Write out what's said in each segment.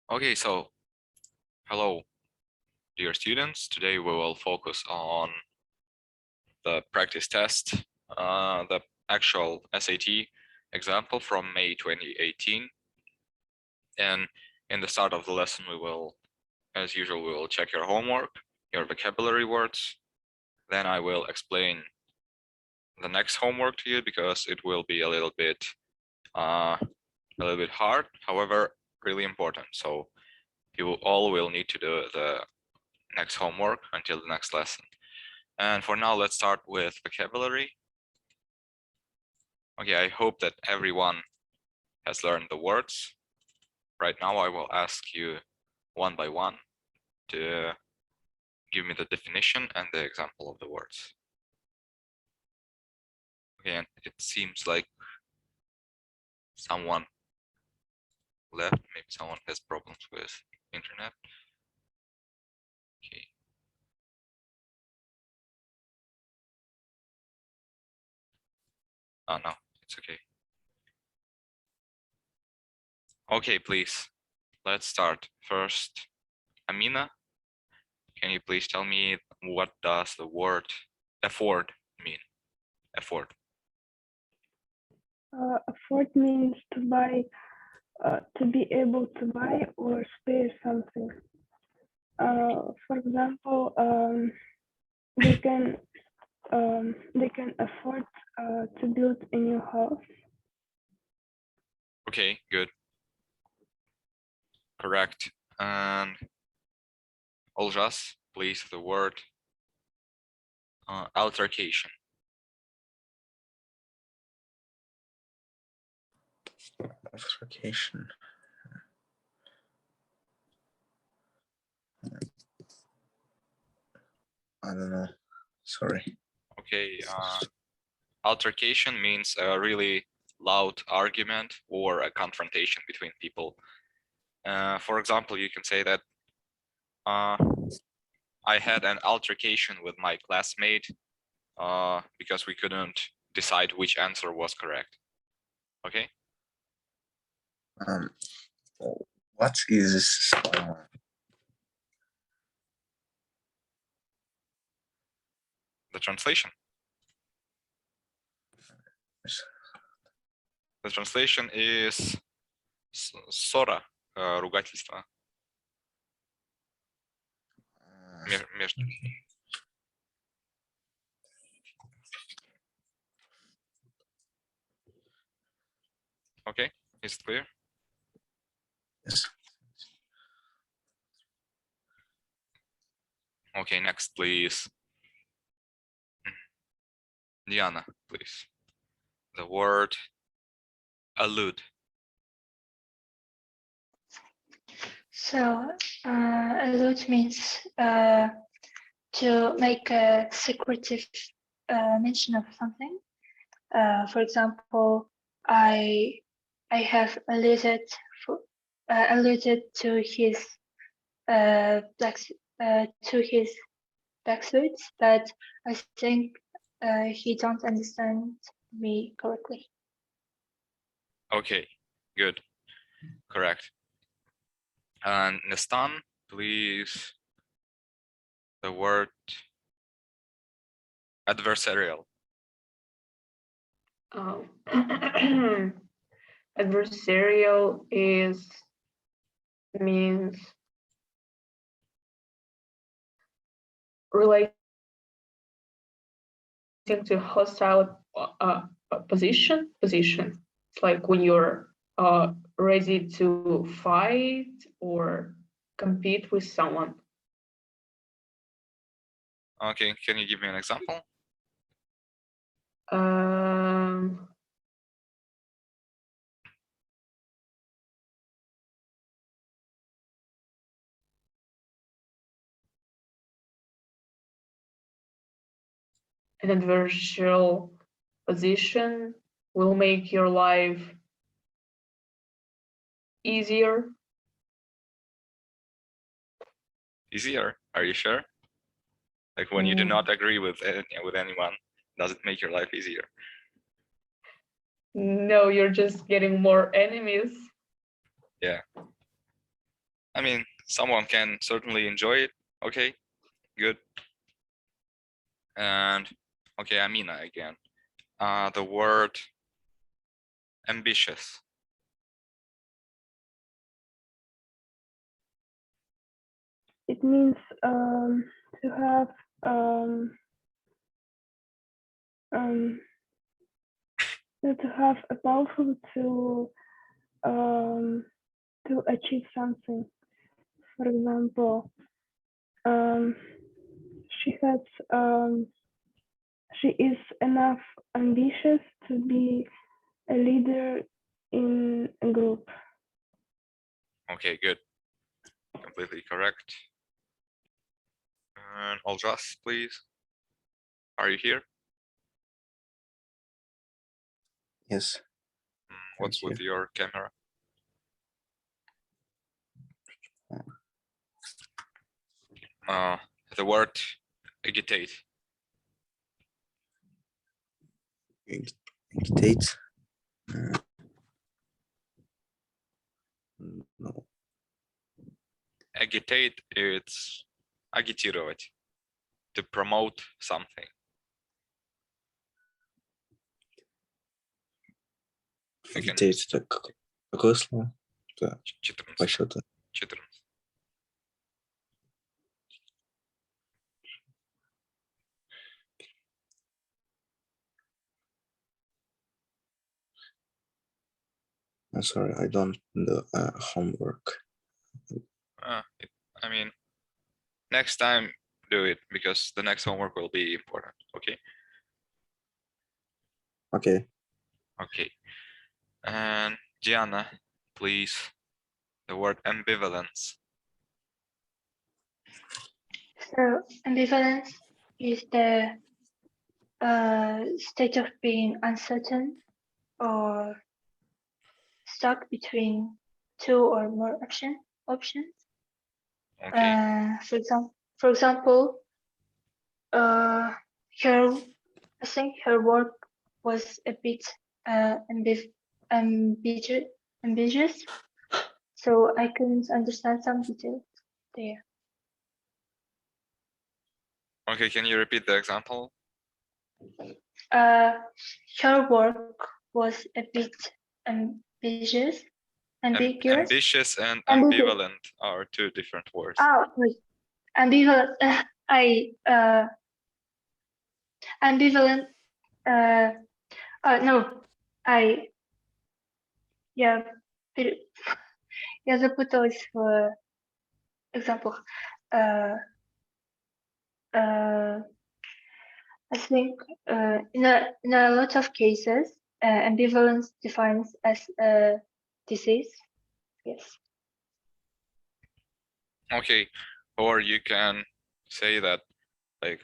Okay, so hello, dear students. Today we will focus on the practice test, the actual SAT example from May 2018. And in the start of the lesson, we will, as usual, we will check your homework, your vocabulary words. Then I will explain the next homework to you because it will be a little bit hard, however, really important. So you all will need to do the next homework until the next lesson. And for now, let's start with vocabulary. Okay, I hope that everyone has learned the words. Right now, I will ask you one by one to give me the definition and the example of the words. Okay, and it seems like someone left. Maybe someone has problems with internet. Okay. Oh, no, it's okay. Okay, please, let's start. First, Amina, can you please tell me what does the word afford mean? Afford. Afford means to buy, to be able to buy or spare something. For example, they can afford to build a new house. Okay, good. Correct. And Oljas, please, the word altercation. Altercation. I don't know. Sorry. Okay. Altercation means a really loud argument or a confrontation between people. For example, you can say that I had an altercation with my classmate because we couldn't decide which answer was correct. Okay. What is The translation? The translation is ссора, ругательство. Между. Okay, is it clear? Yes. Okay, next, please. Diana, please. The word allude. So, allude means to make a secretive mention of something. For example, I have alluded to his backsuits, but I think he don't understand me correctly. Okay, good, correct. And Nestan, please. The word adversarial. Adversarial means relating to hostile position. It's like when you're ready to fight or compete with someone. Okay, can you give me an example? An adversarial position will make your life easier. Easier, are you sure? Like when you do not agree with anyone, does it make your life easier? No, you're just getting more enemies. Yeah. I mean, someone can certainly enjoy it. Okay, good. And okay, Amina again. The word ambitious. It means to have to have a powerful to achieve something. For example, she has she is enough ambitious to be a leader in a group. Okay, good. Completely correct. And Oljas, please. Are you here? Yes. What's with your camera? The word agitate. Agitate. No. Agitate, it's агитировать, to promote something. Agitate — это какое слово? Да, 14. по счету. 14. I'm sorry, I don't do homework. I mean, next time do it because the next homework will be important. Okay. Okay. Okay. And Diana, please. The word ambivalence. So ambivalence is the state of being uncertain or stuck between two or more options. Okay. For example, I think her work was a bit ambiguous, so I couldn't understand some details there. Okay, can you repeat the example? Her work was a bit ambiguous. Ambitious and Ambiguous. ambivalent are two different words. Oh, wait. Ambivalent. Ambivalent. No. Я запуталась в экзамплах. I think in a lot of cases, ambivalence defines as a disease. Yes. Okay, or you can say that like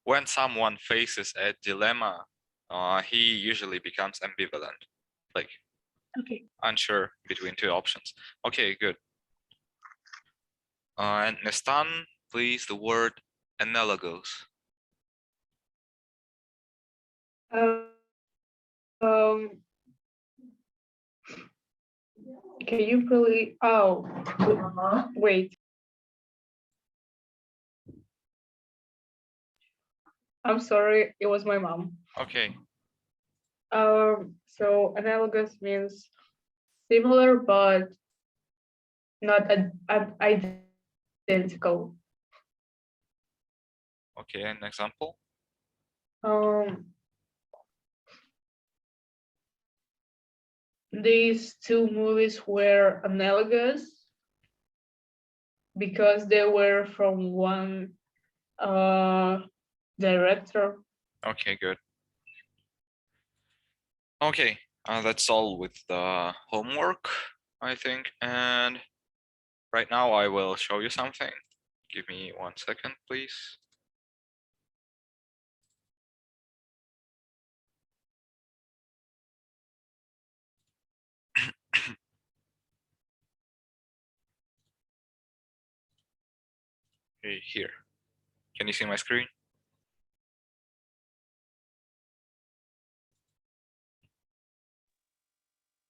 when someone faces a dilemma, he usually becomes ambivalent, like Okay. unsure between two options. Okay, good. And Nestan, please, the word analogous. Can you really? Oh, wait. I'm sorry, it was my mom. Okay. So analogous means similar but not identical. Okay, an example. These two movies were analogous because they were from one director. Okay, good. Okay, that's all with the homework, I think. And right now I will show you something. Give me 1 second, please. Okay, here. Can you see my screen?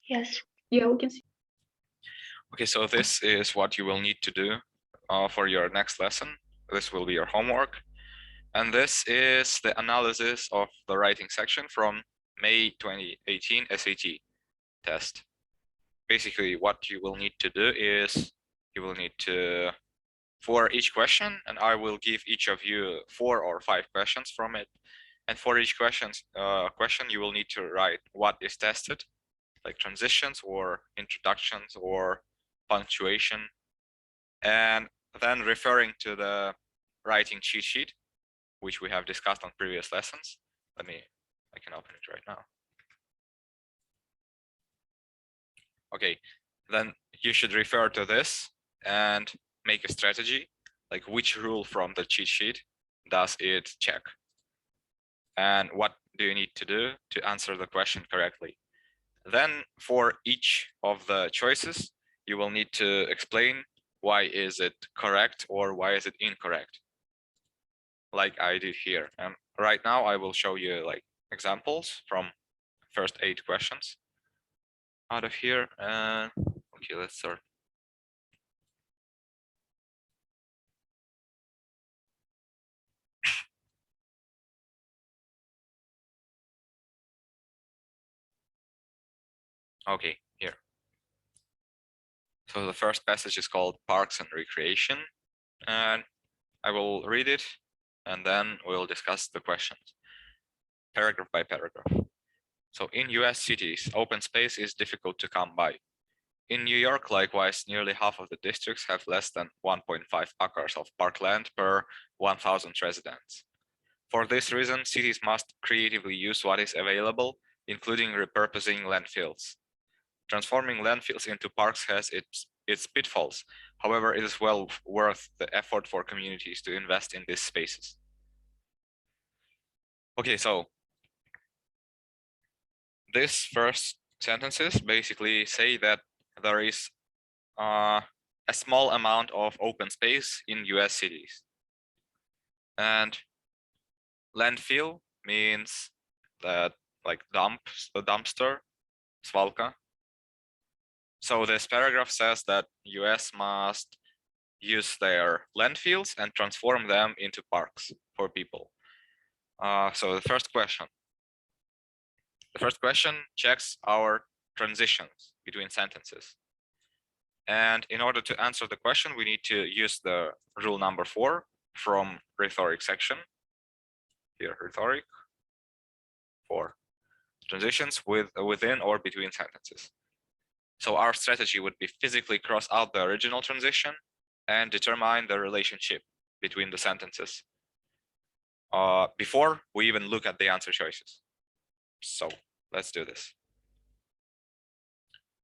Yes. Yeah, we can see. Okay, so this is what you will need to do for your next lesson. This will be your homework. And this is the analysis of the writing section from May 2018 SAT test. Basically, what you will need to do is you will need to, for each question, and I will give each of you 4 or 5 questions from it. And for each question, you will need to write what is tested, like transitions or introductions or punctuation, and then referring to the writing cheat sheet, which we have discussed on previous lessons. I can open it right now. Okay, then you should refer to this and make a strategy, like which rule from the cheat sheet does it check? And what do you need to do to answer the question correctly? Then for each of the choices, you will need to explain why is it correct or why is it incorrect, like I did here. And right now I will show you like examples from first 8 questions out of here. Okay, let's start. Okay, here. So the first passage is called Parks and Recreation, and I will read it and then we'll discuss the questions paragraph by paragraph. So in US cities, open space is difficult to come by. In New York, likewise, nearly half of the districts have less than 1.5 acres of parkland per 1,000 residents. For this reason, cities must creatively use what is available, including repurposing landfills. Transforming landfills into parks has its pitfalls. However, it is well worth the effort for communities to invest in these spaces. Okay, so these first sentences basically say that there is a small amount of open space in US cities. And landfill means that like dumpster, svalka. So this paragraph says that US must use their landfills and transform them into parks for people. So the first question checks our transitions between sentences. And in order to answer the question, we need to use the rule number 4 from rhetoric section. Here, rhetoric 4. Transitions within or between sentences. So our strategy would be physically cross out the original transition and determine the relationship between the sentences before we even look at the answer choices. So let's do this.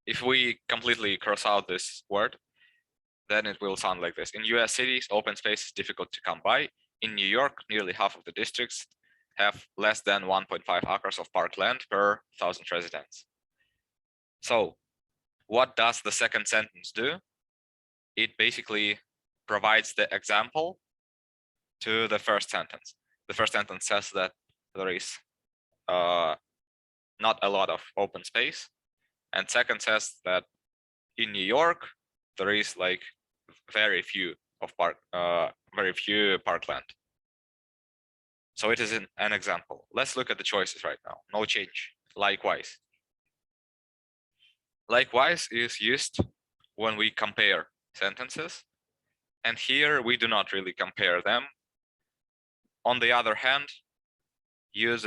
If we completely cross out this word, then it will sound like this. In US cities, open space is difficult to come by. In New York, nearly half of the districts have less than 1.5 acres of parkland per 1,000 residents. So what does the second sentence do? It basically provides the example to the first sentence. The first sentence says that there is not a lot of open space, and second says that in New York there is like very few parkland. So it is an example. Let's look at the choices right now. No change. Likewise. Likewise is used when we compare sentences, and here we do not really compare them. On the other hand, is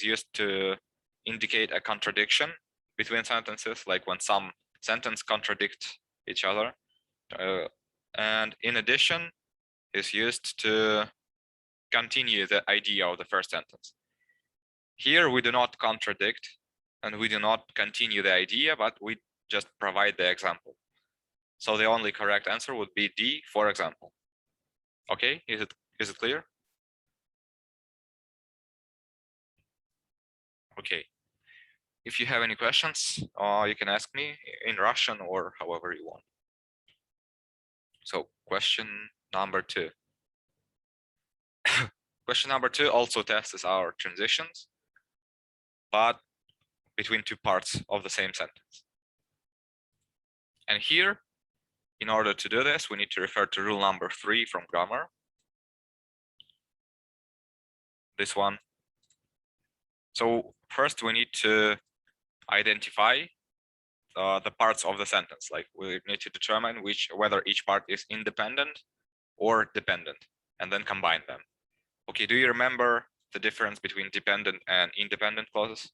used to indicate a contradiction between sentences, like when some sentences contradict each other. And in addition, is used to continue the idea of the first sentence. Here we do not contradict and we do not continue the idea, but we just provide the example. So the only correct answer would be D, for example. Okay, is it clear? Okay. If you have any questions, you can ask me in Russian or however you want. So question number 2. Question number 2 also tests our transitions, but between two parts of the same sentence. And here, in order to do this, we need to refer to rule number 3 from grammar. This one. So first we need to identify the parts of the sentence. Like we need to determine whether each part is independent or dependent, and then combine them. Okay, do you remember the difference between dependent and independent clauses?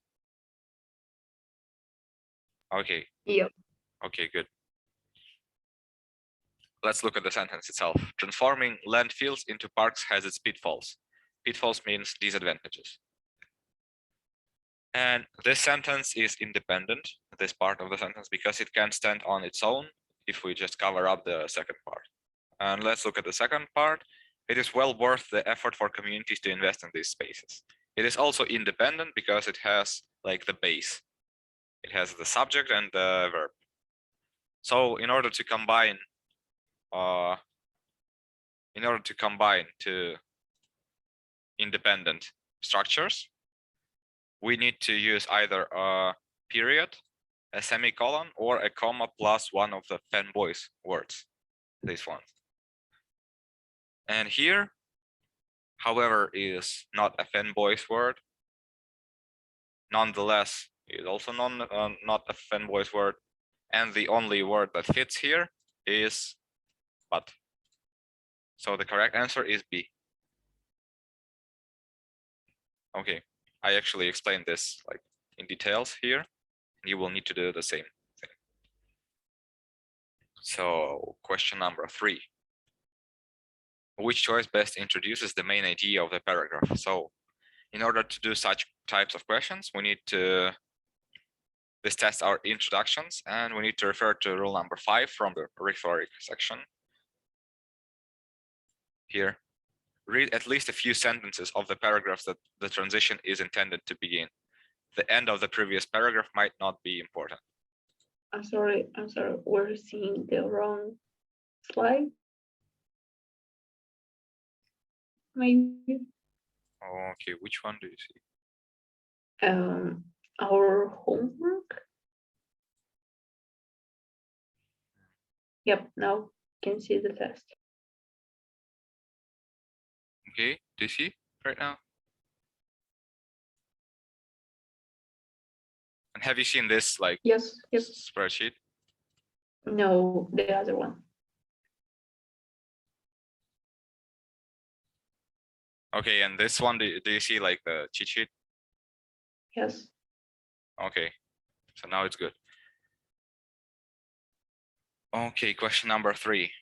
Okay. Yep. Okay, good. Let's look at the sentence itself. Transforming landfills into parks has its pitfalls. Pitfalls means disadvantages. And this sentence is independent, this part of the sentence, because it can stand on its own if we just cover up the second part. And let's look at the second part. It is well worth the effort for communities to invest in these spaces. It is also independent because it has like the base. It has the subject and the verb. So in order to combine two independent structures, we need to use either a period, a semicolon, or a comma plus one of the fanboys words, this one. And here, however, is not a fanboys word. Nonetheless, is also not a fanboys word. And the only word that fits here is but. So the correct answer is B. Okay, I actually explained this like in details here. You will need to do the same thing. So question number 3. Which choice best introduces the main idea of the paragraph? So in order to do such types of questions, we need to this test our introductions, and we need to refer to rule number 5 from the rhetoric section. Here, read at least a few sentences of the paragraphs that the transition is intended to begin. The end of the previous paragraph might not be important. I'm sorry. We're seeing the wrong slide. Maybe. Okay, which one do you see? Our homework. Yep, now you can see the test. Okay, do you see right now? And have you seen this like Yes. spreadsheet? No, the other one. Okay, and this one, do you see like the cheat sheet? Yes. Okay, so now it's good. Okay, question number 3.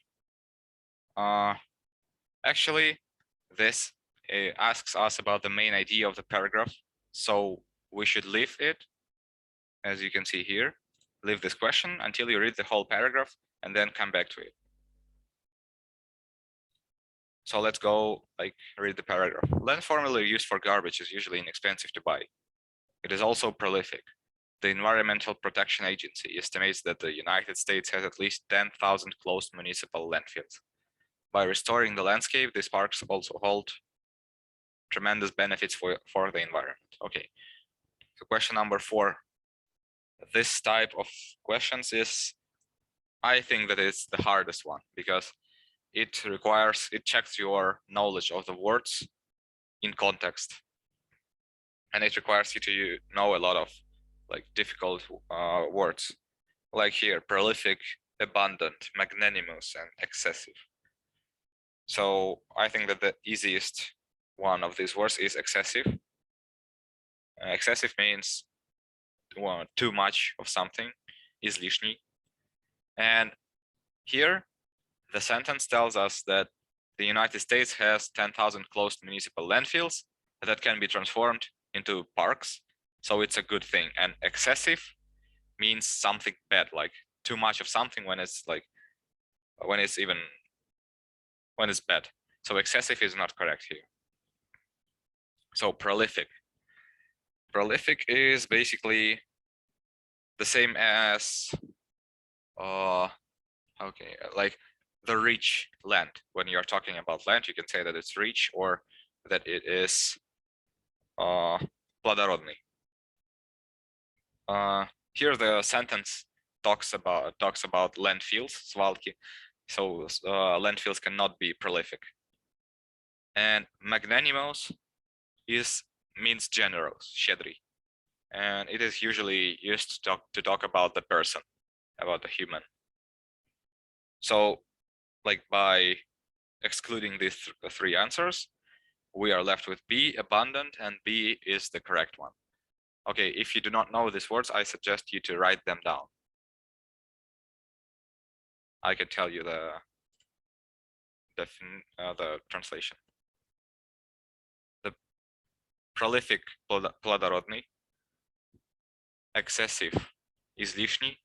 Actually, this asks us about the main idea of the paragraph. So we should leave it, as you can see here, leave this question until you read the whole paragraph and then come back to it. So let's go like read the paragraph. Land formula used for garbage is usually inexpensive to buy. It is also prolific. The Environmental Protection Agency estimates that the United States has at least 10,000 closed municipal landfills. By restoring the landscape, these parks also hold tremendous benefits for the environment. Okay, so question number 4. This type of questions is, I think that it's the hardest one because it checks your knowledge of the words in context. And it requires you to know a lot of like difficult words, like here, prolific, abundant, magnanimous, and excessive. So I think that the easiest one of these words is excessive. Excessive means too much of something, is лишний. And here, the sentence tells us that the United States has 10,000 closed municipal landfills that can be transformed into parks. So it's a good thing. And excessive means something bad, like too much of something when it's bad. So excessive is not correct here. So prolific. Prolific is basically the same as like the rich land. When you're talking about land, you can say that it's rich or that it is плодородный. Here the sentence talks about landfills, свалки. So landfills cannot be prolific. And magnanimous means generous, щедрый. And it is usually used to talk about the person, about the human. So like by excluding these three answers, we are left with B, abundant, and B is the correct one. Okay, if you do not know these words, I suggest you to write them down. I can tell you the translation. The prolific, плодородный, excessive, излишний,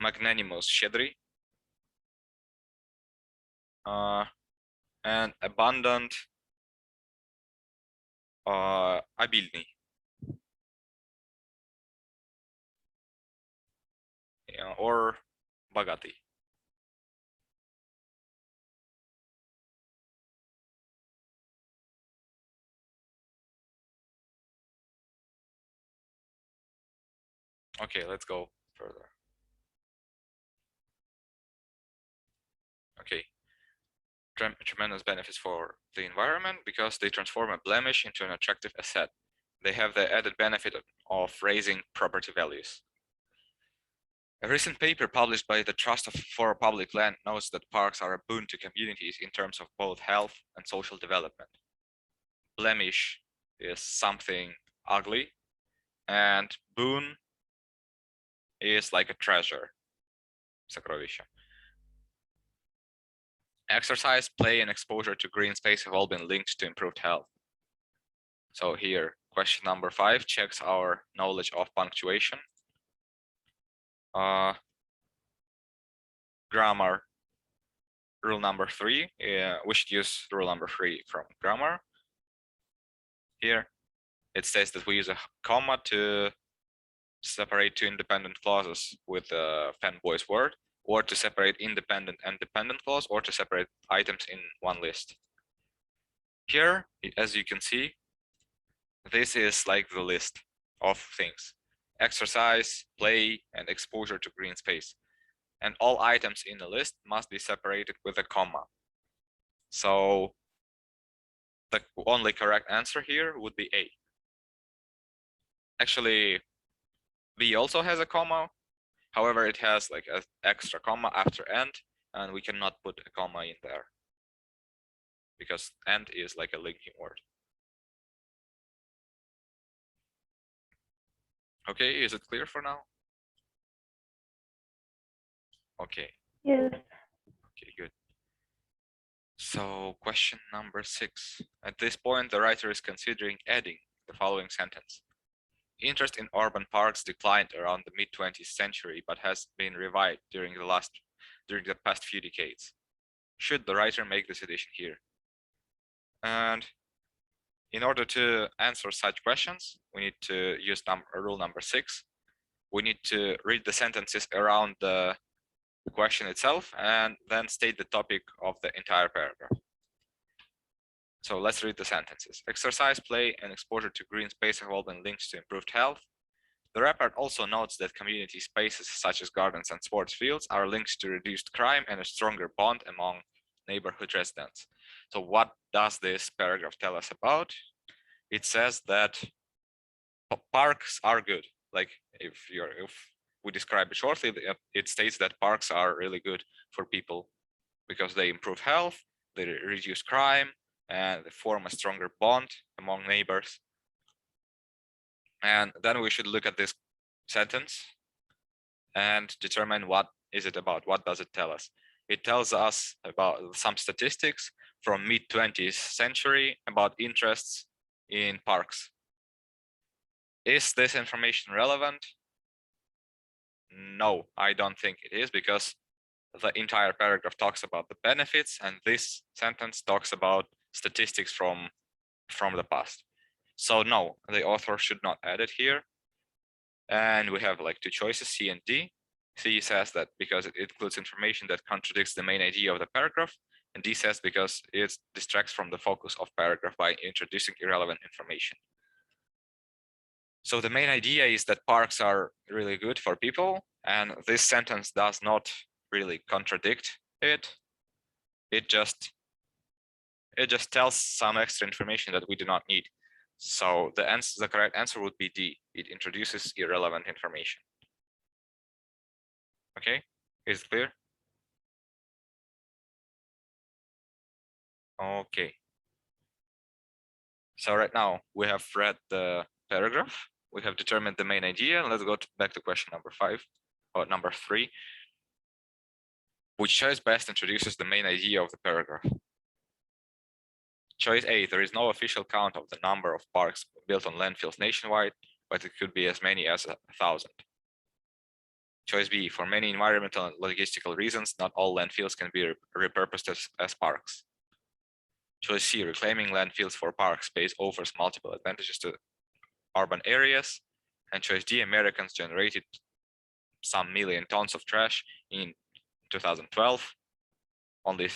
magnanimous, щедрый, and abundant, обильный. Or богатый. Okay, let's go further. Okay. Tremendous benefits for the environment because they transform a blemish into an attractive asset. They have the added benefit of raising property values. A recent paper published by the Trust for Public Land notes that parks are a boon to communities in terms of both health and social development. Blemish is something ugly, and boon is like a treasure. Сокровище. Exercise, play, and exposure to green space have all been linked to improved health. So here, question number 5 checks our knowledge of punctuation. Grammar, rule number 3. We should use rule number 3 from grammar. Here, it says that we use a comma to separate two independent clauses with the fanboy's word, or to separate independent and dependent clause, or to separate items in one list. Here, as you can see, this is like the list of things: exercise, play, and exposure to green space. And all items in the list must be separated with a comma. So the only correct answer here would be A. Actually, B also has a comma. However, it has like an extra comma after and we cannot put a comma in there because and is like a linking word. Okay, is it clear for now? Okay. Yes. Okay, good. So question number 6. At this point, the writer is considering adding the following sentence. Interest in urban parks declined around the mid-20th century, but has been revived during the past few decades. Should the writer make this addition here? And in order to answer such questions, we need to use rule number 6. We need to read the sentences around the question itself and then state the topic of the entire paragraph. So let's read the sentences. Exercise, play, and exposure to green space have all been linked to improved health. The report also notes that community spaces such as gardens and sports fields are linked to reduced crime and a stronger bond among neighborhood residents. So what does this paragraph tell us about? It says that parks are good. Like if we describe it shortly, it states that parks are really good for people because they improve health, they reduce crime, and they form a stronger bond among neighbors. And then we should look at this sentence and determine what is it about, what does it tell us? It tells us about some statistics from mid-20th century about interests in parks. Is this information relevant? No, I don't think it is, because the entire paragraph talks about the benefits and this sentence talks about statistics from the past. So no, the author should not add it here. And we have like two choices, C and D. C says that because it includes information that contradicts the main idea of the paragraph, and D says because it distracts from the focus of paragraph by introducing irrelevant information. So the main idea is that parks are really good for people, and this sentence does not really contradict it. It just tells some extra information that we do not need. So the correct answer would be D. It introduces irrelevant information. Okay, is it clear? Okay. So right now we have read the paragraph. We have determined the main idea. Let's go back to question number 5 or number 3. Which choice best introduces the main idea of the paragraph? Choice A, there is no official count of the number of parks built on landfills nationwide, but it could be as many as 1,000. Choice B, for many environmental and logistical reasons, not all landfills can be repurposed as parks. Choice C, reclaiming landfills for park space offers multiple advantages to urban areas. And choice D, Americans generated some million tons of trash in 2012, only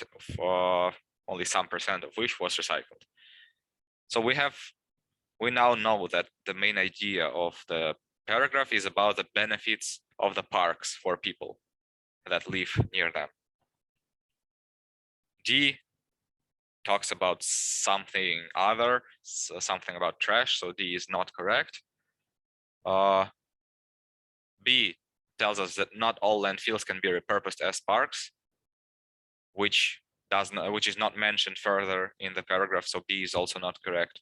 some percent of which was recycled. So we now know that the main idea of the paragraph is about the benefits of the parks for people that live near them. D talks about something other, something about trash, so D is not correct. B tells us that not all landfills can be repurposed as parks, which is not mentioned further in the paragraph, so B is also not correct.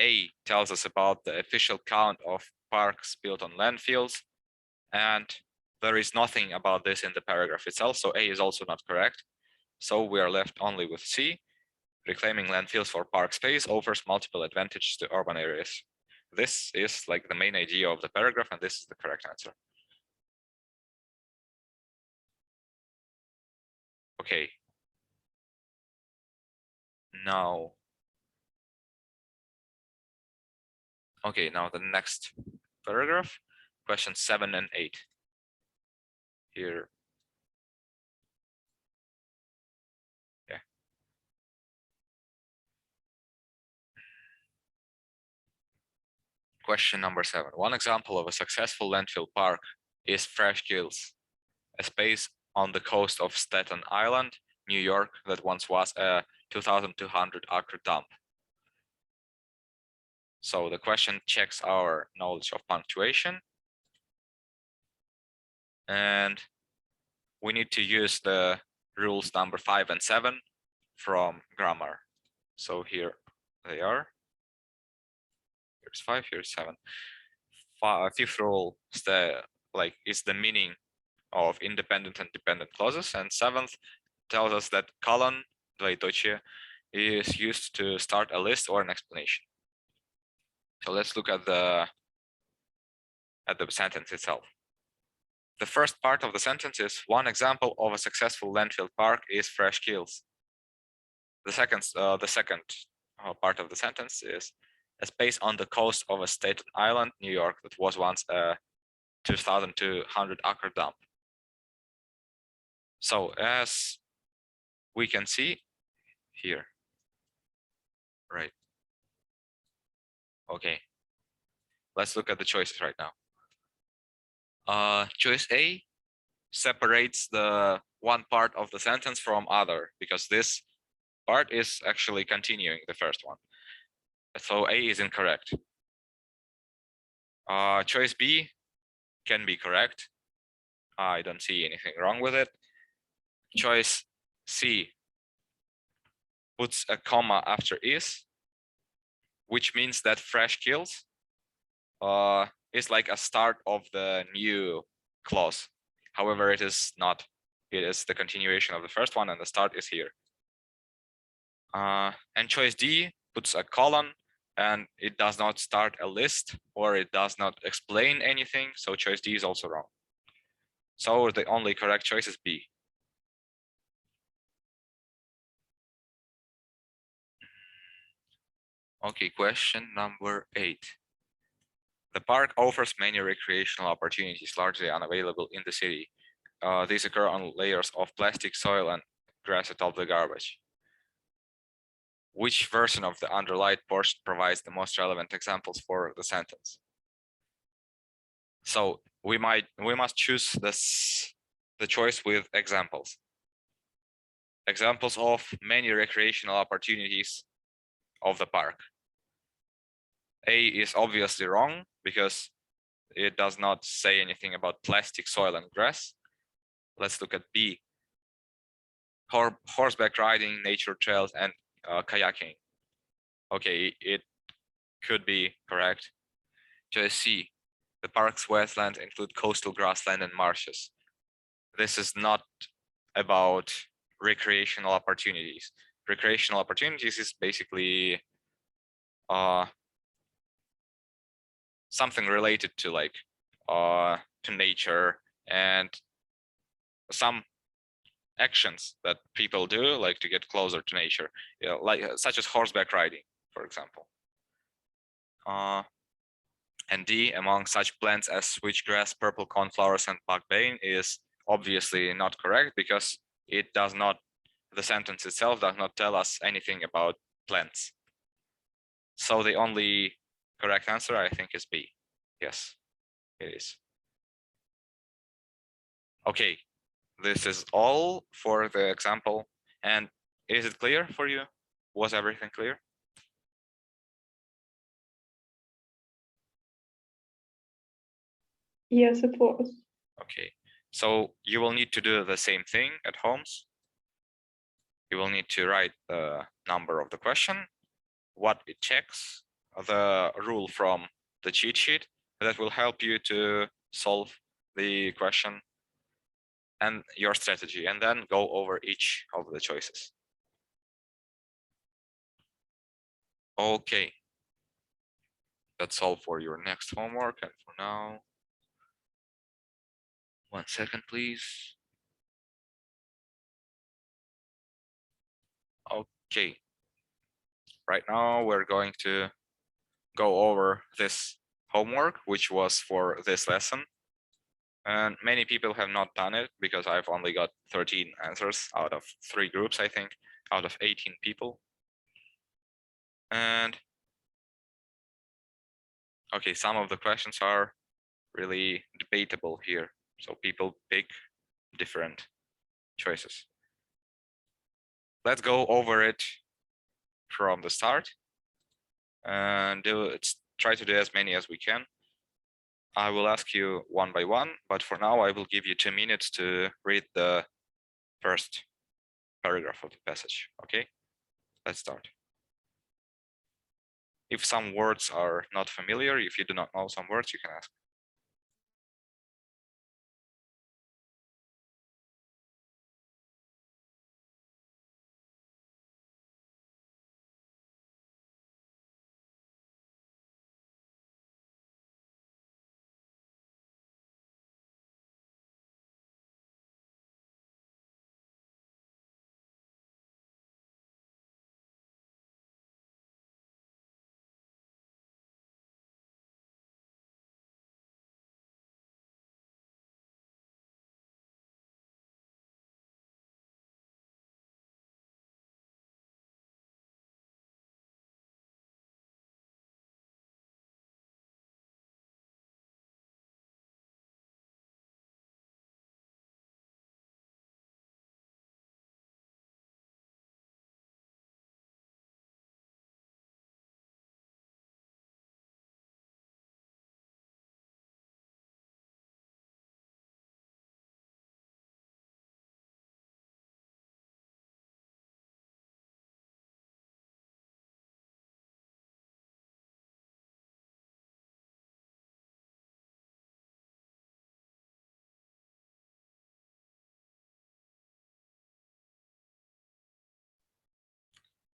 A tells us about the official count of parks built on landfills, and there is nothing about this in the paragraph itself, so A is also not correct. So we are left only with C. Reclaiming landfills for park space offers multiple advantages to urban areas. This is like the main idea of the paragraph, and this is the correct answer. Okay. Now the next paragraph, questions 7 and 8. Here. Yeah. Question number 7. One example of a successful landfill park is Fresh Gills, a space on the coast of Staten Island, New York, that once was a 2,200 acre dump. So the question checks our knowledge of punctuation. And we need to use the rules number 5 and 7 from grammar. So here they are. Here's 5, here's 7. Fifth rule is the meaning of independent and dependent clauses, and 7th tells us that colon двоеточие is used to start a list or an explanation. So let's look at the sentence itself. The first part of the sentence is one example of a successful landfill park is Fresh Gills. The second part of the sentence is a space on the coast of a Staten Island, New York, that was once a 2,200 acre dump. So as we can see here, right? Okay, let's look at the choices right now. Choice A separates the one part of the sentence from other, because this part is actually continuing the first one. So A is incorrect. Choice B can be correct. I don't see anything wrong with it. Choice C puts a comma after is, which means that Fresh Gills is like a start of the new clause. However, it is not. It is the continuation of the first one, and the start is here. And choice D puts a colon, and it does not start a list, or it does not explain anything. So choice D is also wrong. So the only correct choice is B. Okay, question number 8. The park offers many recreational opportunities largely unavailable in the city. These occur on layers of plastic, soil, and grass atop the garbage. Which version of the underlined portion provides the most relevant examples for the sentence? So we must choose the choice with examples. Examples of many recreational opportunities of the park. A is obviously wrong because it does not say anything about plastic, soil, and grass. Let's look at B. Horseback riding, nature trails, and kayaking. Okay, it could be correct. Choice C. The park's wetlands include coastal grassland and marshes. This is not about recreational opportunities. Recreational opportunities is basically something related to like to nature and some actions that people do like to get closer to nature, you know, like such as horseback riding, for example. And D, among such plants as switchgrass, purple cornflowers, and buckbane is obviously not correct because it does not, the sentence itself does not tell us anything about plants. So the only correct answer, I think, is B. Yes, it is. Okay, this is all for the example. And is it clear for you? Was everything clear? Yes, it was. Okay, so you will need to do the same thing at homes. You will need to write the number of the question, what it checks, the rule from the cheat sheet that will help you to solve the question, and your strategy, and then go over each of the choices. Okay. That's all for your next homework. And for now, 1 second, please. Okay. Right now, we're going to go over this homework, which was for this lesson. And many people have not done it because I've only got 13 answers out of 3 groups, I think, out of 18 people. And okay, some of the questions are really debatable here. So people pick different choices. Let's go over it from the start and try to do as many as we can. I will ask you one by one, but for now I will give you 2 minutes to read the first paragraph of the passage. Okay, let's start. If some words are not familiar, if you do not know some words, you can ask.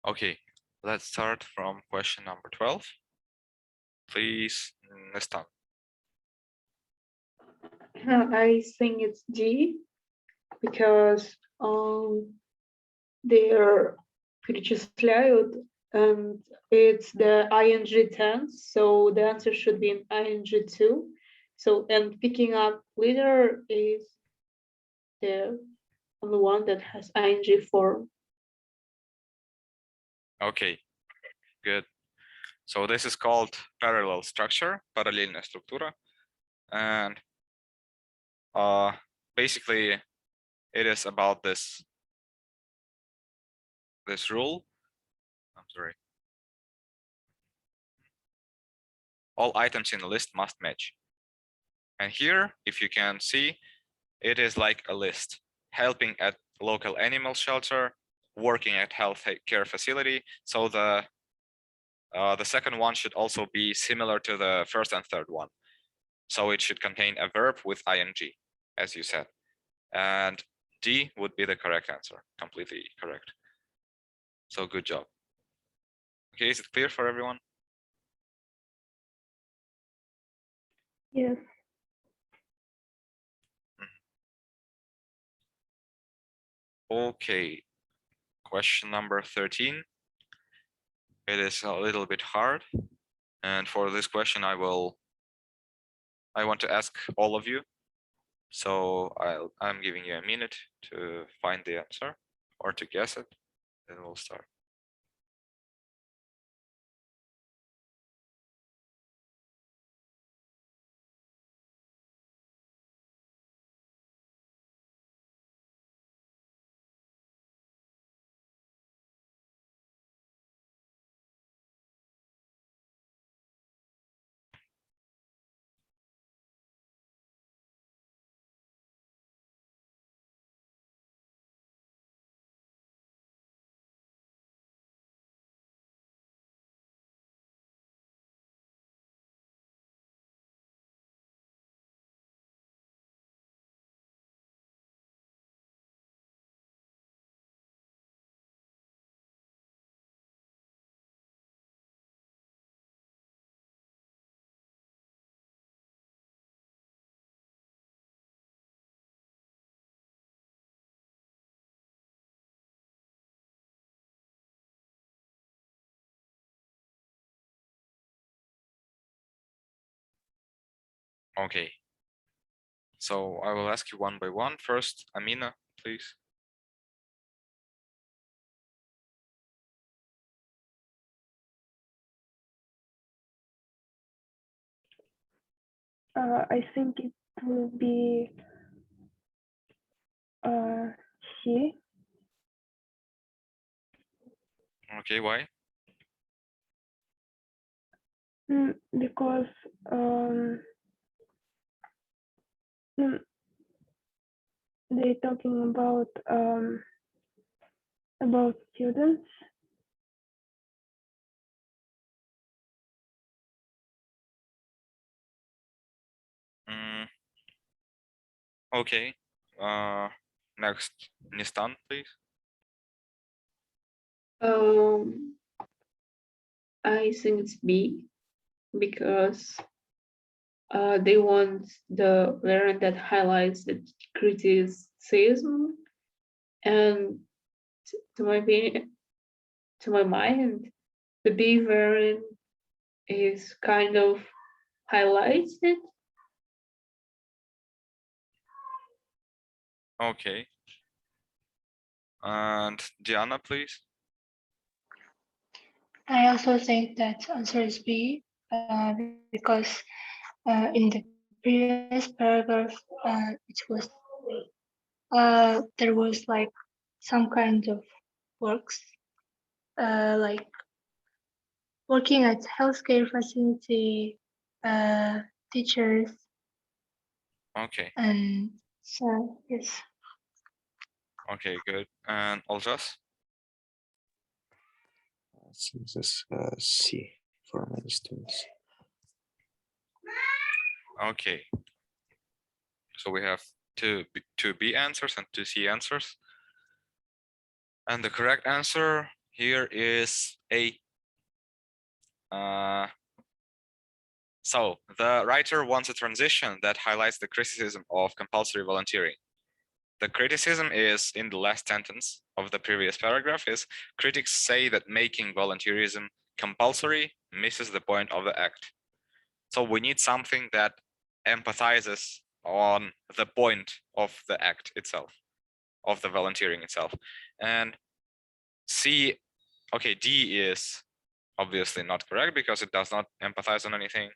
Okay, let's start from question number 12. Please, Nestan. I think it's D because they're перечисляют and it's the ing tense, so the answer should be in ing2. So, and picking up leader is the only one that has ing form. Okay, good. So this is called parallel structure, параллельная структура. And basically it is about this rule. I'm sorry. All items in the list must match. And here, if you can see, it is like a list: helping at local animal shelter, working at health care facility. So the second one should also be similar to the first and third one. So it should contain a verb with ing, as you said. And D would be the correct answer, completely correct. So good job. Okay, is it clear for everyone? Yes. Okay, question number 13. It is a little bit hard. And for this question, I want to ask all of you. So I'm giving you a minute to find the answer or to guess it. Then we'll start. Okay. So I will ask you one by one. First, Amina, please. I think it will be C. Okay, why? Because they're talking about students. Okay. Next, Nistan, please. I think it's B because they want the variant that highlights the criticism, and to my mind, the B variant is kind of highlights it. Okay. And Diana, please. I also think that answer is B because in the previous paragraph there was like some kind of works like working at healthcare facility, teachers, Okay. and so yes. Okay, good. And Oljas? I think this C for many students. Okay. So we have two B answers and two C answers. And the correct answer here is A. So the writer wants a transition that highlights the criticism of compulsory volunteering. The criticism is in the last sentence of the previous paragraph is critics say that making volunteerism compulsory misses the point of the act. So we need something that empathizes on the point of the act itself, of the volunteering itself. And C, okay, D is obviously not correct because it does not empathize on anything.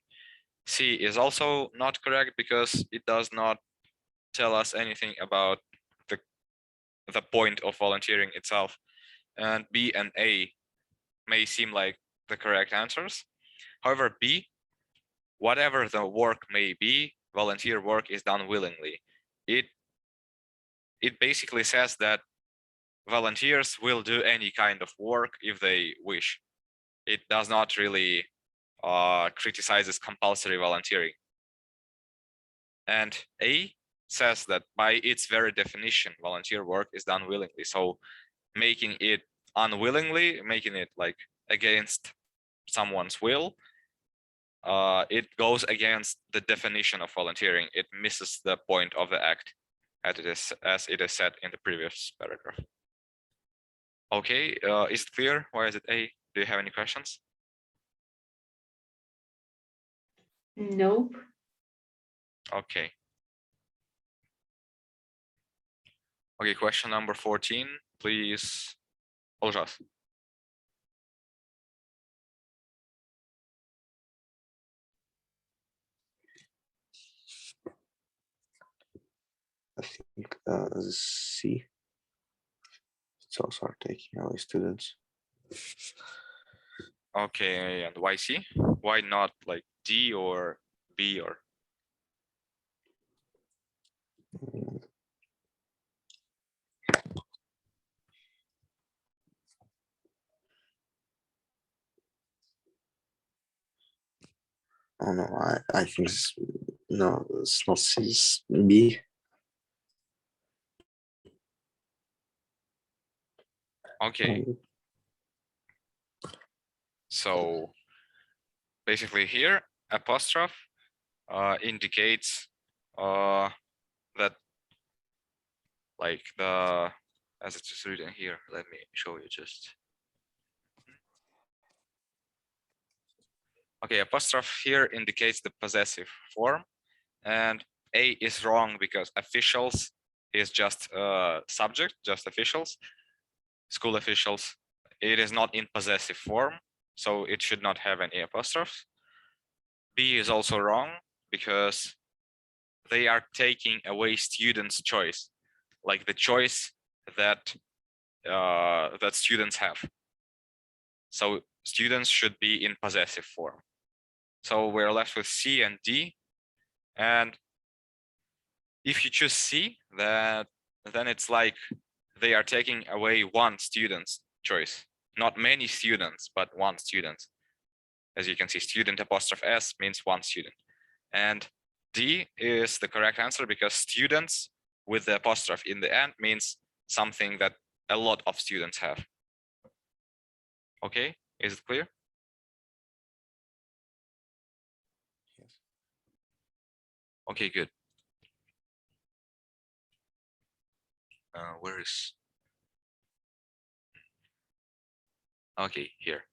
C is also not correct because it does not tell us anything about the point of volunteering itself. And B and A may seem like the correct answers. However, B, whatever the work may be, volunteer work is done willingly. It basically says that volunteers will do any kind of work if they wish. It does not really criticizes compulsory volunteering. And A says that by its very definition, volunteer work is done willingly. So making it unwillingly, making it like against someone's will, it goes against the definition of volunteering. It misses the point of the act as it is said in the previous paragraph. Okay, is it clear? Why is it A? Do you have any questions? Nope. Okay. Okay, question number 14, please. Oljas. I think C. It's also are taking away students. Okay, and why C? Why not like D or B or? Mm, Oh no, I think no, it's not C, it's B. Okay, so basically here apostrophe indicates that like the, as it's written here, let me show you just. Okay, apostrophe here indicates the possessive form, and A is wrong because officials is just subject, just officials, school officials. It is not in possessive form, so it should not have any apostrophes. B is also wrong because they are taking away students' choice, like the choice that that students have. So students should be in possessive form. So we're left with C and D. And if you choose C, then it's like they are taking away one student's choice, not many students, but one student. As you can see, student apostrophe S means one student. And D is the correct answer because students with the apostrophe in the end means something that a lot of students have. Okay, is it clear? Yes. Okay, good. Where is? Okay, here.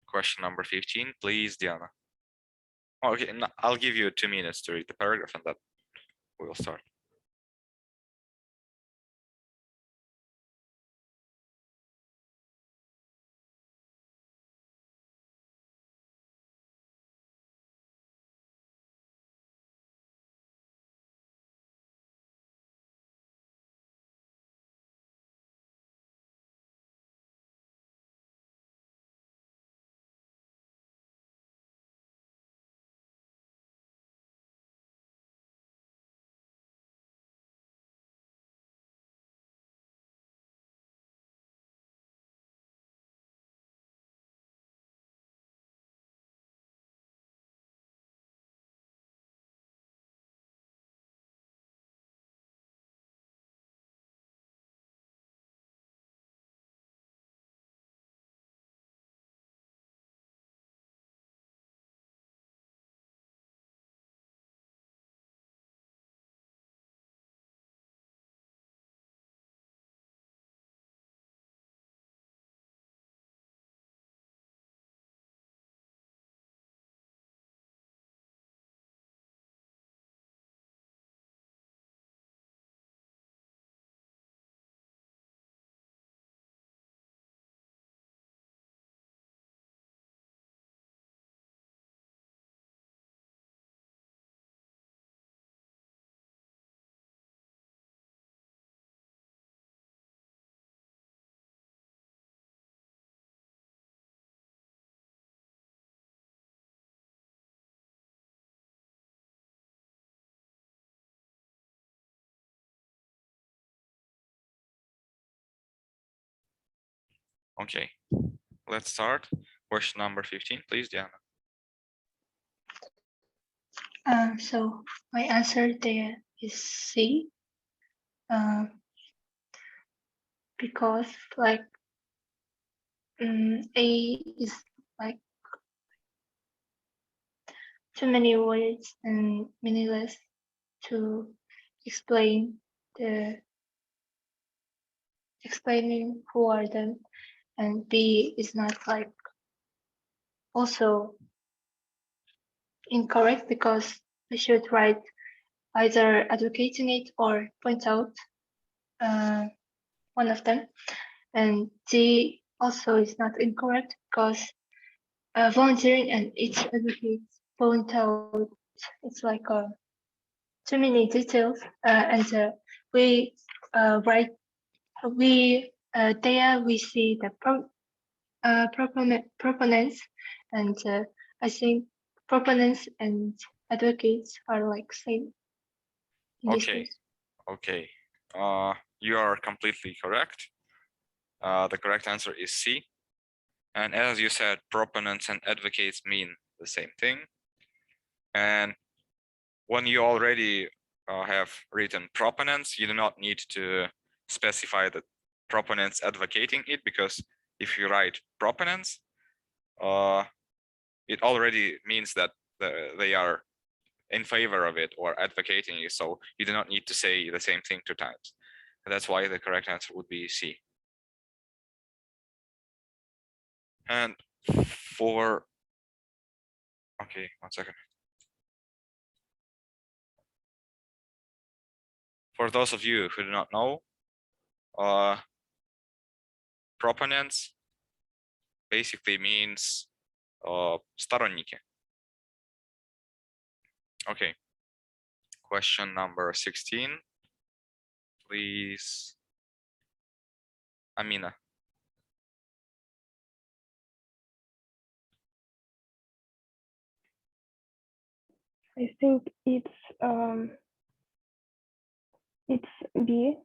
Question number 15, please, Diana. Okay, I'll give you 2 minutes to read the paragraph and then we will start. Okay, let's start. Question number 15, please, Diana. So my answer there is C. Because like A is like too many words and meaningless to explain explaining who are them, and B is not like also incorrect because we should write either advocating it or point out one of them, and D also is not incorrect because volunteering and each advocates point out it's like too many details, and we write we there we see the proponents, and I think proponents and advocates are like same in this Okay. case. Okay, you are completely correct. The correct answer is C. And as you said, proponents and advocates mean the same thing. And when you already have written proponents, you do not need to specify the proponents advocating it, because if you write proponents, it already means that they are in favor of it or advocating it. So you do not need to say the same thing 2 times. And that's why the correct answer would be C. And for, okay, 1 second. For those of you who do not know, proponents basically means сторонники. Okay. Question number 16, please. Amina. I think it's B.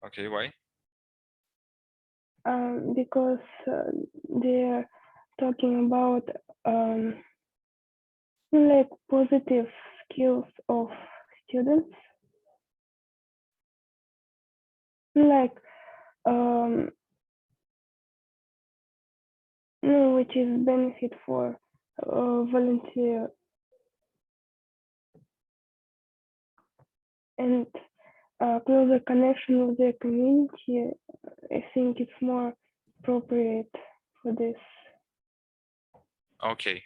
Okay, why? Because they're talking about like positive skills of students, like which is benefit for volunteer and closer connection with the community. I think it's more appropriate for this. Okay.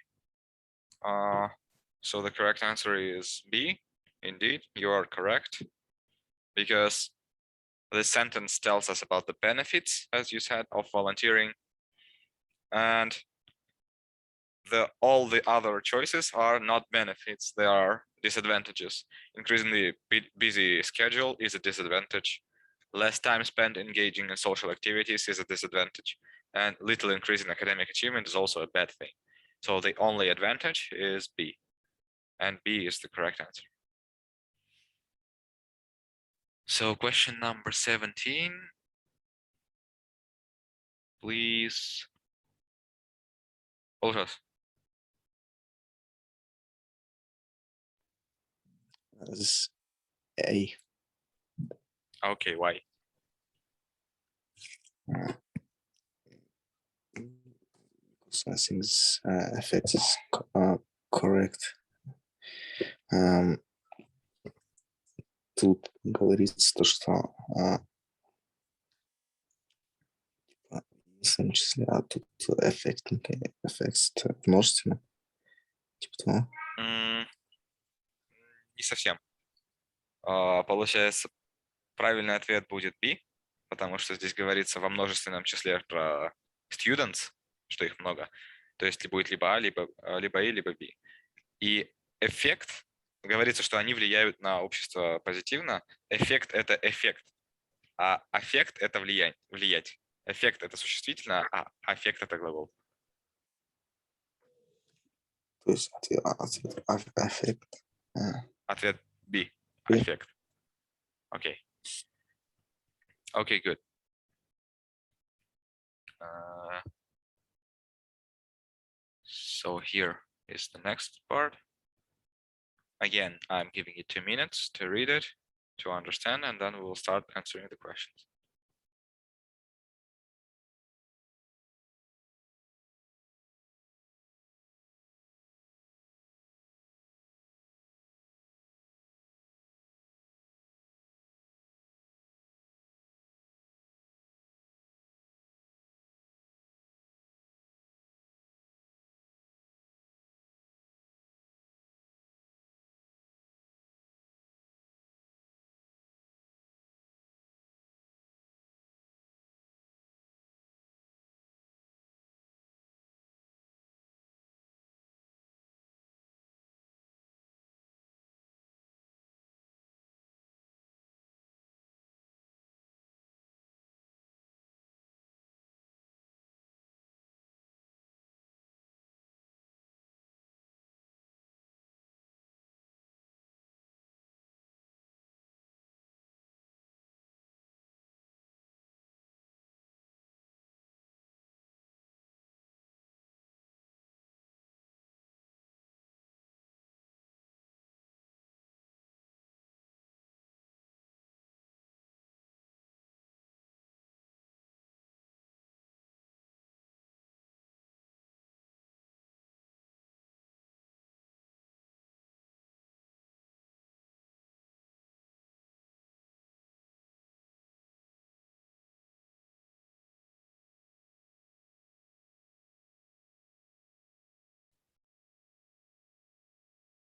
So the correct answer is B. Indeed, you are correct. Because this sentence tells us about the benefits, as you said, of volunteering. And all the other choices are not benefits, they are disadvantages. Increasingly busy schedule is a disadvantage. Less time spent engaging in social activities is a disadvantage. And little increase in academic achievement is also a bad thing. So the only advantage is B. And B is the correct answer. So question number 17, please. Olžas. This is A. Okay, why? Because I think this effect is correct. Тут говорится то, что в единственном числе, а тут эффект множественный. Типа того. Не совсем. Получается, правильный ответ будет B, потому что здесь говорится во множественном числе про students, что их много. То есть будет либо А, либо A, либо B. И эффект, говорится, что они влияют на общество позитивно. Эффект — это эффект, а аффект — это влиять. Эффект — это существительное, а аффект — это глагол. То есть эффект. Ответ B. Эффект. Окей. Okay, good. So here is the next part. Again, I'm giving you 2 minutes to read it, to understand, and then we'll start answering the questions.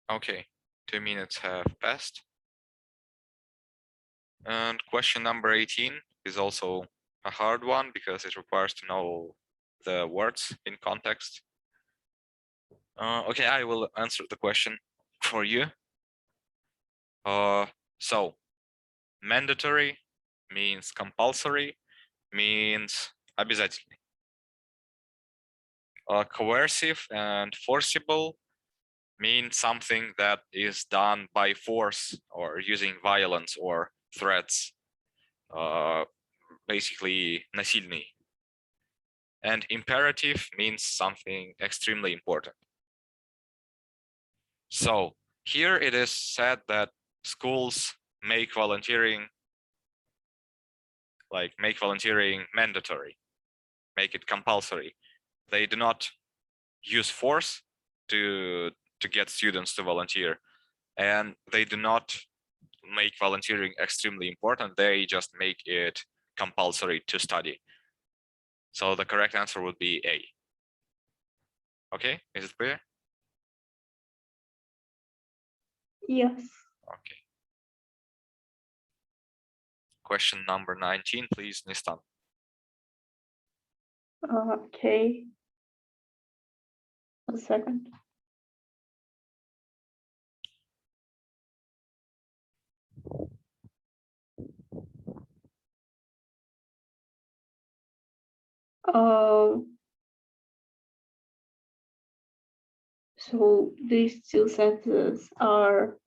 Okay, 2 minutes have passed. And question number 18 is also a hard one because it requires to know the words in context. Okay, I will answer the question for you. So mandatory means compulsory, means обязательный. Coercive and forcible mean something that is done by force or using violence or threats. Basically насильный. And imperative means something extremely important. So here it is said that schools make volunteering mandatory, make it compulsory. They do not use force to get students to volunteer, and they do not make volunteering extremely important. They just make it compulsory to study. So the correct answer would be A. Okay, is it clear? Yes. Okay. Question number 19, please, Nistan. Okay. 1 second. So these two sentences are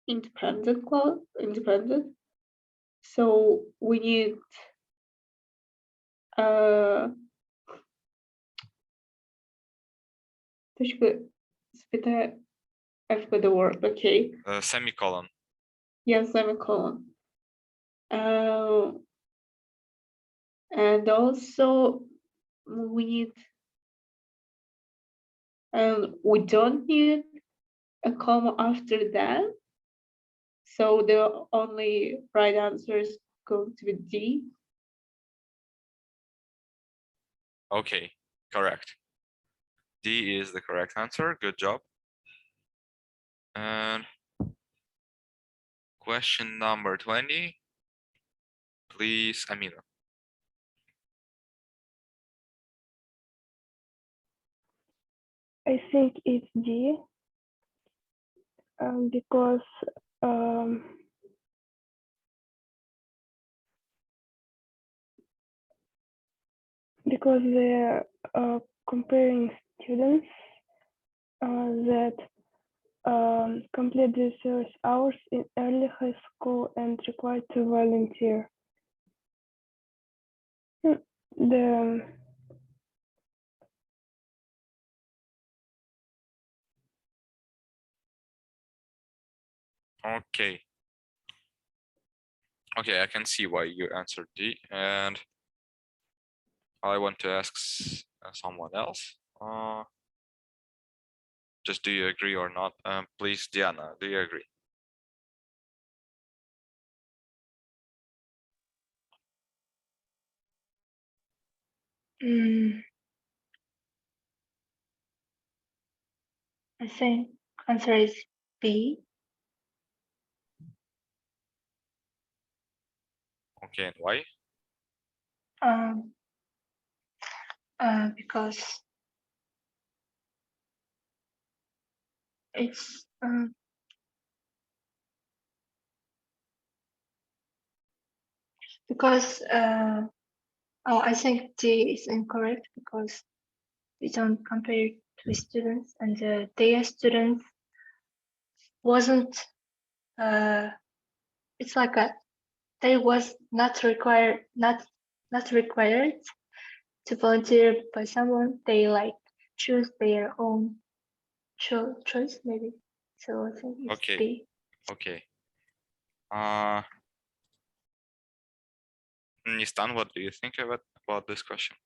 independent. So we need I forgot the word. Okay. Semicolon. Yes, semicolon. And also we need, and we don't need a comma after that. So the only right answer is going to be D. Okay, correct. D is the correct answer. Good job. And question number 20, please, Amina. I think it's D, because they're comparing students that complete the service hours in early high school and required to volunteer. The Okay. Okay, I can see why you answered D, and I want to ask someone else. Just do you agree or not? Please, Diana, do you agree? Mm, I think answer is B. Okay, and why? Um, because it's because oh, I think D is incorrect because we don't compare with students, and their students wasn't. It's like a they was not required to volunteer by someone. They like choose their own choice maybe. So I think it's Okay. B. Okay. Nistan, what do you think about this question?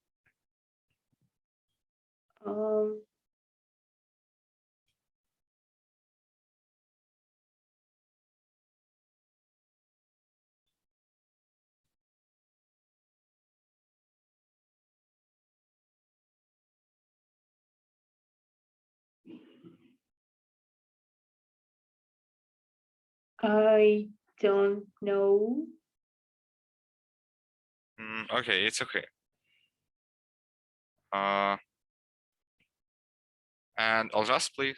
Um, I don't know. Okay, it's okay. And Aljas, please.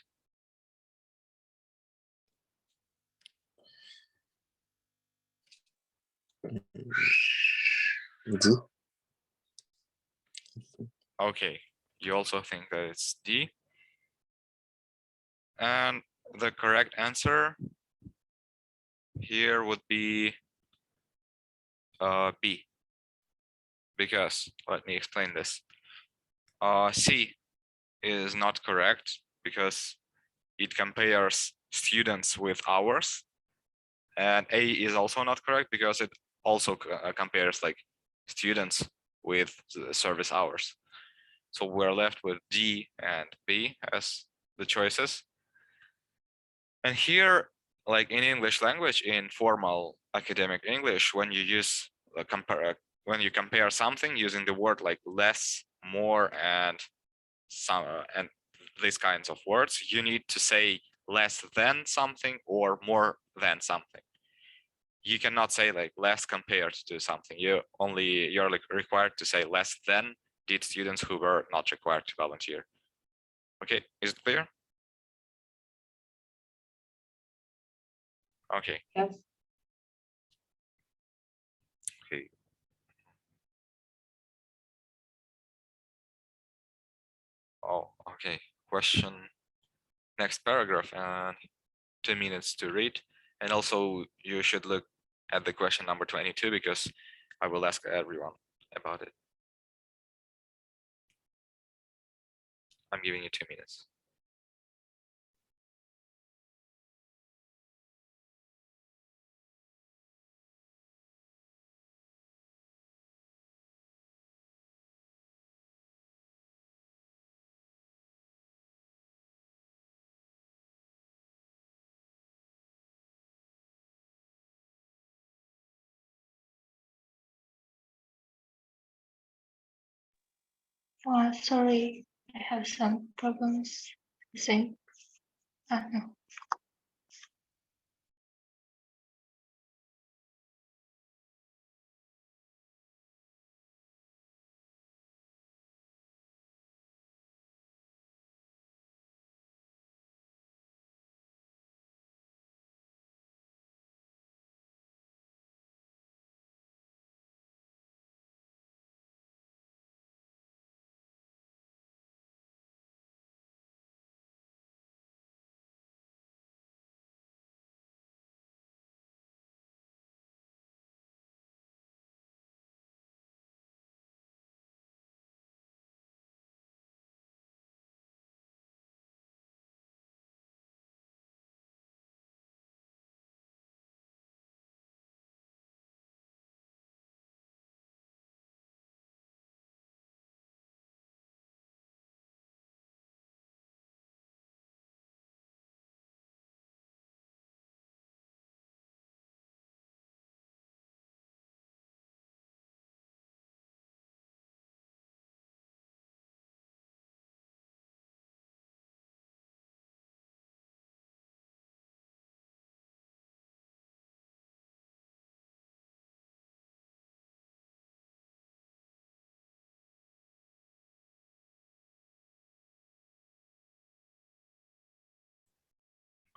D. Okay, you also think that it's D. And the correct answer here would be B. Because, let me explain this. C is not correct because it compares students with hours. And A is also not correct because it also compares like students with the service hours. So we're left with D and B as the choices. And here, like in English language, in formal academic English, when you use when you compare something using the word like less, more, and some and these kinds of words, you need to say less than something or more than something. You cannot say like less compared to something. You're like required to say less than did students who were not required to volunteer. Okay, is it clear? Okay. Yes. Okay. Oh, okay. Question. Next paragraph and 2 minutes to read. And also you should look at the question number 22 because I will ask everyone about it. I'm giving you 2 minutes. Sorry, I have some problems. I think. No.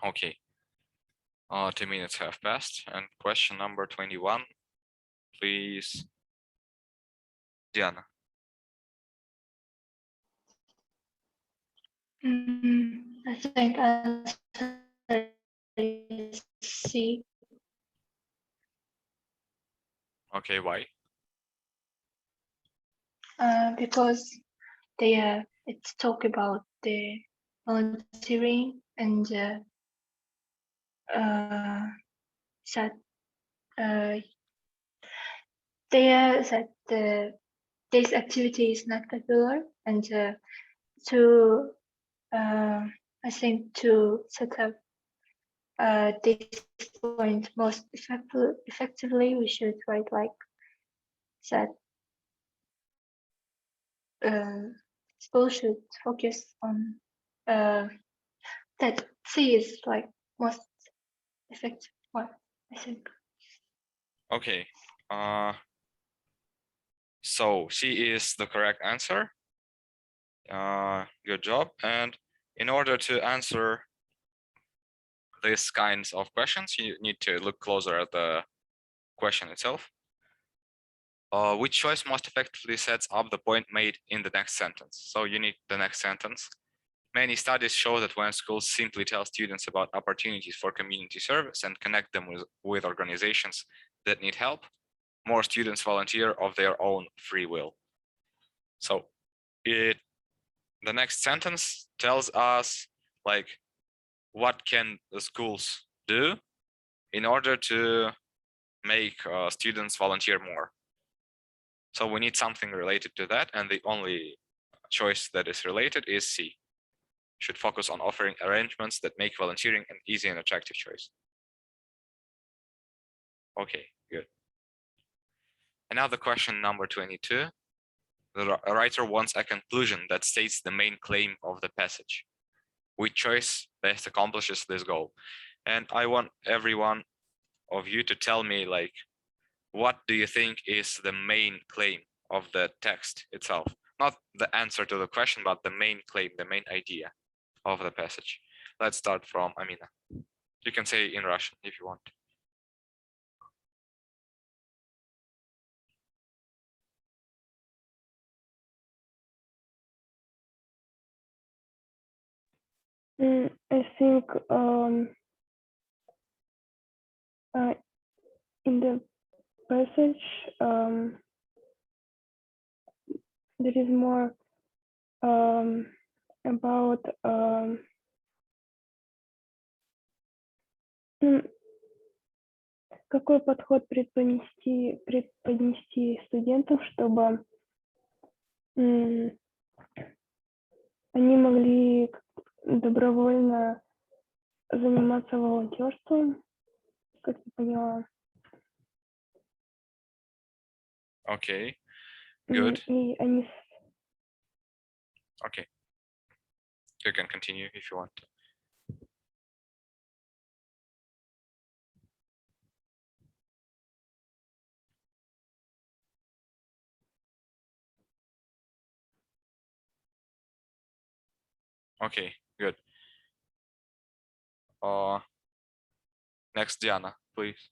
Okay. 2 minutes have passed, and question number 21, please, Diana. I think answer is C. Okay, why? Because it's talk about the volunteering and that that this activity is not popular, and to I think to set up this point most effectively, we should write like that school should focus on that C is like most effective one, I think. Okay. So C is the correct answer. Good job. And in order to answer these kinds of questions, you need to look closer at the question itself. Which choice most effectively sets up the point made in the next sentence? So you need the next sentence. Many studies show that when schools simply tell students about opportunities for community service and connect them with organizations that need help, more students volunteer of their own free will. So the next sentence tells us like what can the schools do in order to make students volunteer more. So we need something related to that, and the only choice that is related is C. Should focus on offering arrangements that make volunteering an easy and attractive choice. Okay, good. Another question, number 22. The writer wants a conclusion that states the main claim of the passage. Which choice best accomplishes this goal? And I want every one of you to tell me, like, what do you think is the main claim of the text itself? Not the answer to the question, but the main claim, the main idea of the passage. Let's start from Amina. You can say in Russian if you want. I think in the passage there is more about какой подход преподнести студентам, чтобы они могли добровольно заниматься волонтерством, как я поняла. Okay, good. И они... Okay, you can continue if you want. Okay, good. Next, Diana, please.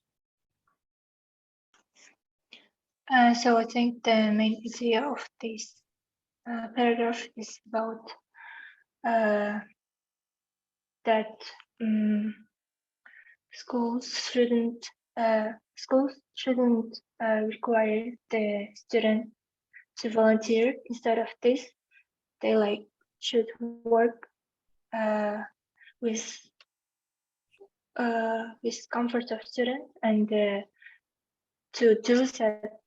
So I think the main idea of this paragraph is about that schools shouldn't require the student to volunteer. Instead of this, they like should work with comfort of student, and to do that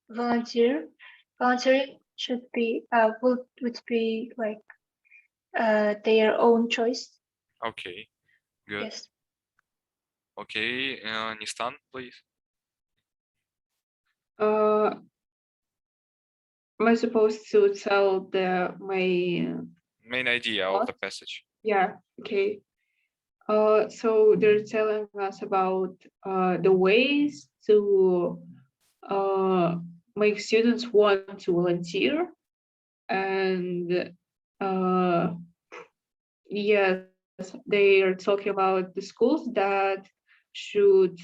volunteering should be would be like their own choice. Okay, good. Yes. Okay, Nistan, please. Am I supposed to tell the Main idea of the passage. Yeah, okay. So they're telling us about the ways to make students want to volunteer, and Yes, they are talking about the schools that should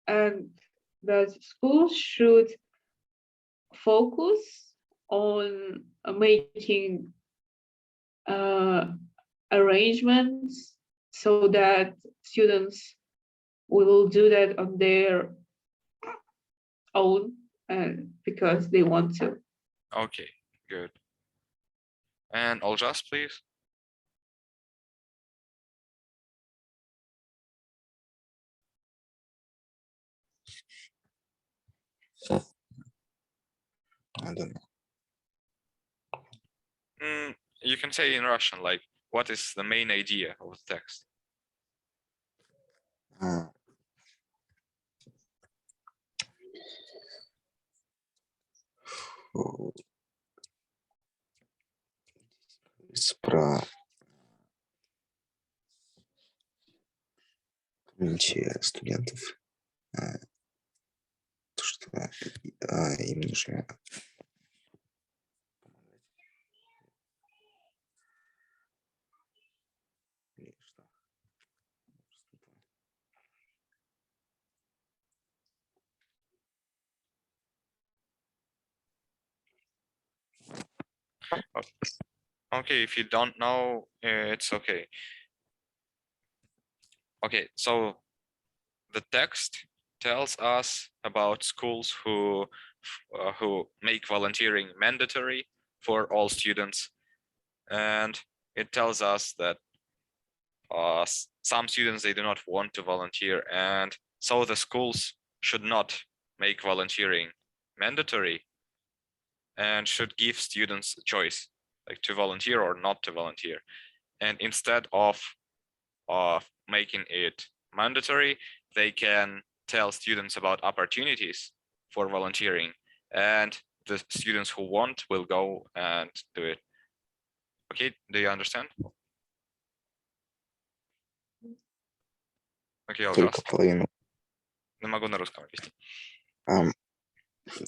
and that schools should focus on making arrangements so that students will do that on their own because they want to. Okay, good. And Oljas, please. I don't know. You can say in Russian, like, what is the main idea of the text? А, фу. Про комьюнити студентов. То, что им нужно или что? Okay, if you don't know, it's okay. Okay, so the text tells us about schools who make volunteering mandatory for all students, and it tells us that some students, they do not want to volunteer, and so the schools should not make volunteering mandatory and should give students a choice, like to volunteer or not to volunteer. And instead of making it mandatory, they can tell students about opportunities for volunteering, and the students who want will go and do it. Okay, do you understand? Okay, I'll Только just. половину. Не могу на русском объяснить.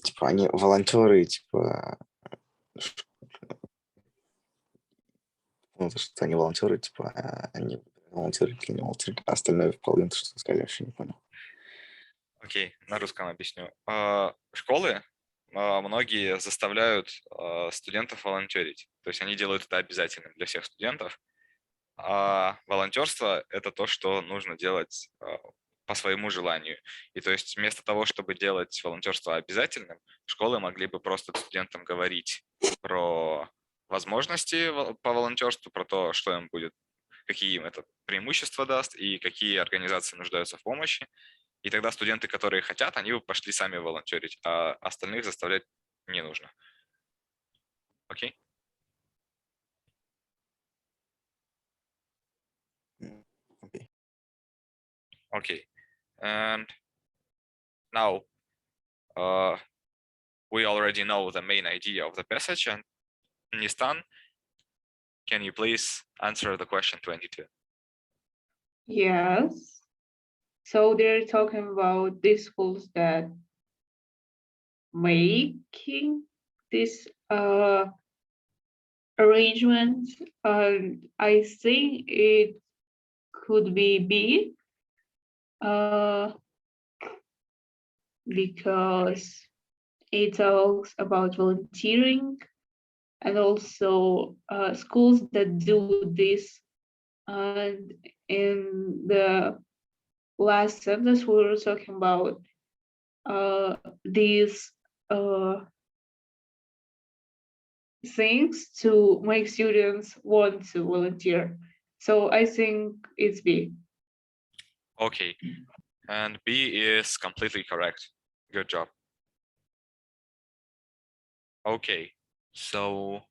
Типа они волонтеры, типа, ну, то, что они волонтеры, типа, они волонтеры или не волонтеры, а остальное половину, что сказали, вообще не понял. Окей, на русском объясню. Школы многие заставляют студентов волонтерить. То есть они делают это обязательным для всех студентов. А волонтерство – это то, что нужно делать по своему желанию. И то есть вместо того, чтобы делать волонтерство обязательным, школы могли бы просто студентам говорить про возможности по волонтерству, про то, что им будет, какие им это преимущества даст и какие организации нуждаются в помощи. И тогда студенты, которые хотят, они бы пошли сами волонтерить, а остальных заставлять не нужно. Окей? Окей. Okay. And now we already know the main idea of the passage. And Nistan, can you please answer the question 22? Yes. So they're talking about these schools that making this arrangement, and I think it could be B, because it talks about volunteering and also schools that do this. And in the last sentence, we were talking about these things to make students want to volunteer. So I think it's B. Okay. And B is completely correct. Good job. Okay. So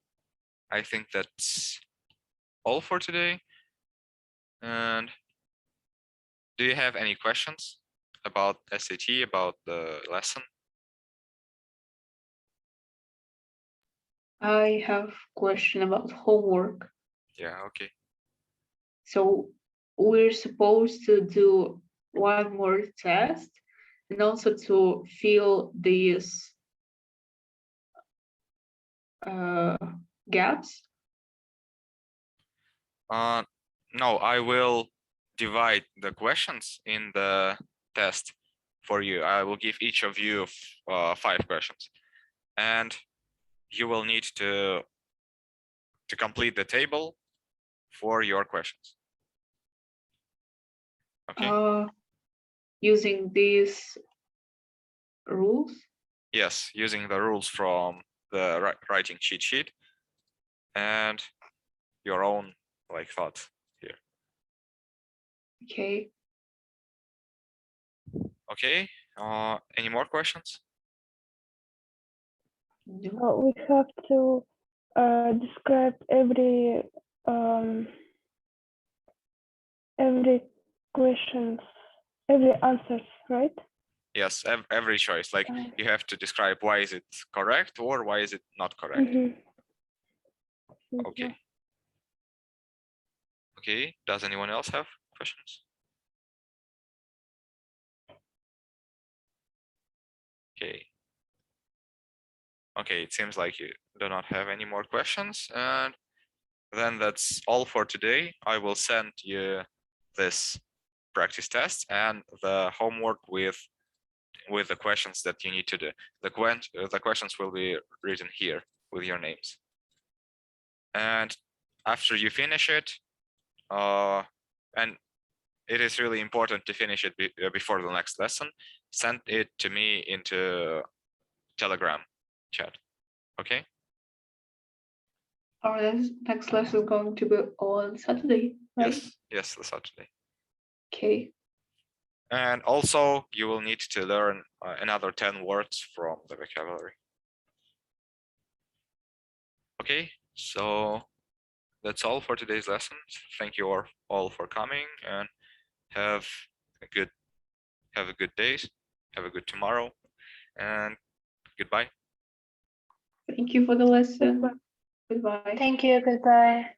I think that's all for today. And do you have any questions about SAT, about the lesson? I have a question about homework. Yeah, okay. So we're supposed to do one more test and also to fill these gaps. No, I will divide the questions in the test for you. I will give each of you 5 questions, and you will need to complete the table for your questions. Okay. Using these rules. Yes, using the rules from the writing cheat sheet and your own like thoughts here. Okay. Okay. Any more questions? No. We have to describe every questions, every answers, right? Yes, every choice. Like you have to describe why is it correct or why is it not correct. Okay. Okay. Does anyone else have questions? Okay. Okay, it seems like you do not have any more questions, and then that's all for today. I will send you this practice test and the homework with the questions that you need to do. The questions will be written here with your names. And after you finish it, and it is really important to finish it before the next lesson, send it to me into Telegram chat. Okay? Our next lesson is going to be on Saturday, right? Yes, the Saturday. Okay. And also you will need to learn another 10 words from the vocabulary. Okay, so that's all for today's lesson. Thank you all for coming, and have a good day, have a good tomorrow, and goodbye. Thank you for the lesson. Goodbye. Thank you. Goodbye.